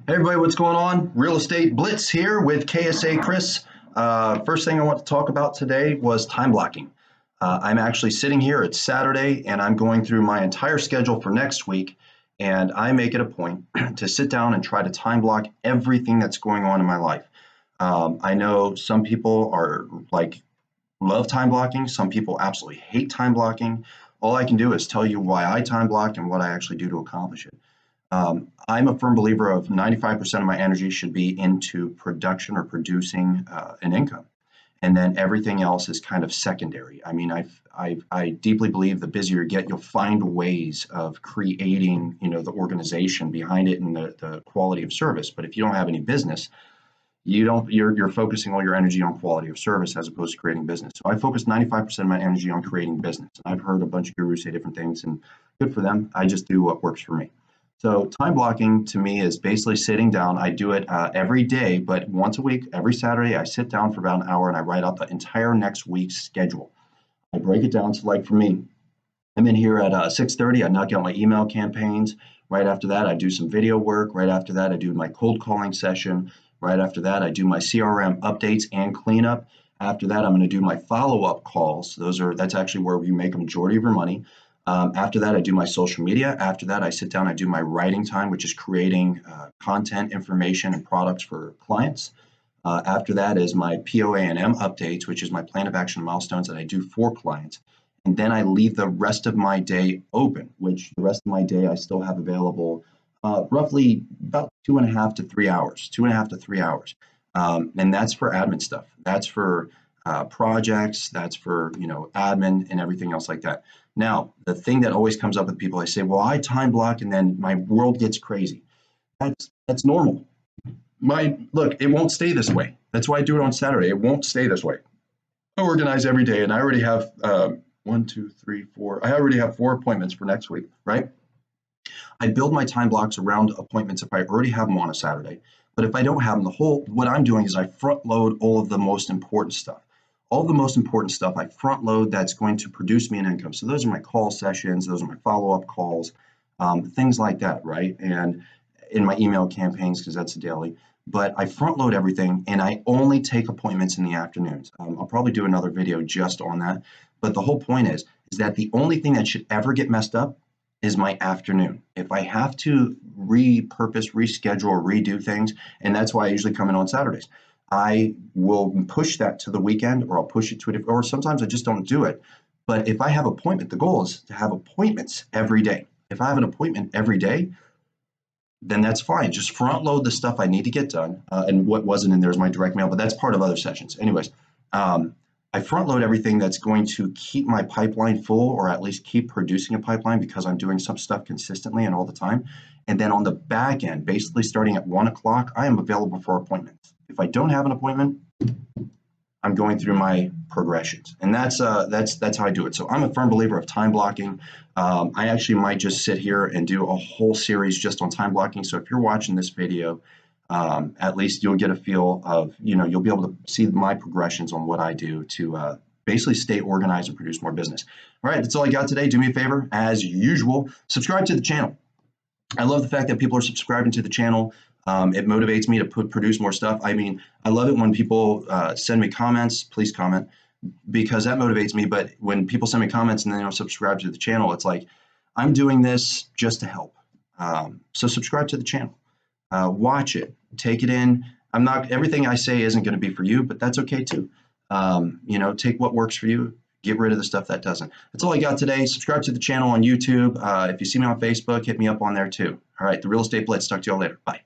Hey everybody, what's going on? Real Estate Blitz here with KSA Kris. First thing I want to talk about today was time blocking. I'm actually sitting here, it's Saturday, and I'm going through my entire schedule for next week. And I make it a point to sit down and try to time block everything that's going on in my life. I know some people are like, love time blocking, some people absolutely hate time blocking. All I can do is tell you why I time block and what I actually do to accomplish it. I'm a firm believer of 95% of my energy should be into production or producing an income. And then everything else is kind of secondary. I mean, I deeply believe the busier you get, you'll find ways of creating, the organization behind it and the quality of service. But if you don't have any business, you're focusing all your energy on quality of service as opposed to creating business. So I focus 95% of my energy on creating business. I've heard a bunch of gurus say different things, and good for them. I just do what works for me. So time blocking to me is basically sitting down. I do it every day, but once a week, every Saturday, I sit down for about an hour and I write out the entire next week's schedule. I break it down. So like for me, I'm in here at 6:30. I knock out my email campaigns. Right after that, I do some video work. Right after that, I do my cold calling session. Right after that, I do my CRM updates and cleanup. After that, I'm going to do my follow-up calls. That's actually where you make a majority of your money. After that, I do my social media. After that, I sit down, I do my writing time, which is creating content, information, and products for clients. After that is my POA&M updates, which is my plan of action milestones that I do for clients. And then I leave the rest of my day open, which the rest of my day I still have available roughly about 2.5 to 3 hours, 2.5 to 3 hours. And that's for admin stuff. That's for projects. That's for, admin and everything else like that. Now, the thing that always comes up with people, I say, well, I time block and then my world gets crazy. That's normal. Look, it won't stay this way. That's why I do it on Saturday. It won't stay this way. I organize every day, and I already have 1, 2, 3, 4. I already have 4 appointments for next week, right? I build my time blocks around appointments if I already have them on a Saturday. But if I don't have them, what I'm doing is I front load all of the most important stuff. All the most important stuff I front load that's going to produce me an income. So those are my call sessions, those are my follow-up calls, things like that, right? And in my email campaigns, because that's a daily. But I front load everything and I only take appointments in the afternoons. I'll probably do another video just on that. But the whole point is that the only thing that should ever get messed up is my afternoon. If I have to repurpose, reschedule, or redo things, and that's why I usually come in on Saturdays. I will push that to the weekend, or I'll push it to it, or sometimes I just don't do it. But if I have appointment, the goal is to have appointments every day. If I have an appointment every day, then that's fine. Just front load the stuff I need to get done. And what wasn't in there is my direct mail, but that's part of other sessions. Anyways, I front load everything that's going to keep my pipeline full, or at least keep producing a pipeline, because I'm doing some stuff consistently and all the time. And then on the back end, basically starting at 1 o'clock, I am available for appointments. If I don't have an appointment, I'm going through my progressions, and that's how I do it. So I'm a firm believer of time blocking. I actually might just sit here and do a whole series just on time blocking. So if you're watching this video, at least you'll get a feel of, you'll be able to see my progressions on what I do to basically stay organized and produce more business. All right, that's all I got today. Do me a favor, as usual, subscribe to the channel. I love the fact that people are subscribing to the channel. It motivates me to produce more stuff. I mean, I love it when people send me comments. Please comment, because that motivates me. But when people send me comments and then they don't subscribe to the channel, it's like, I'm doing this just to help. So subscribe to the channel. Watch it, take it in. Everything I say isn't going to be for you, but that's okay too. Take what works for you, get rid of the stuff that doesn't. That's all I got today. Subscribe to the channel on YouTube. If you see me on Facebook, hit me up on there too. All right, the Real Estate Blitz. Talk to y'all later. Bye.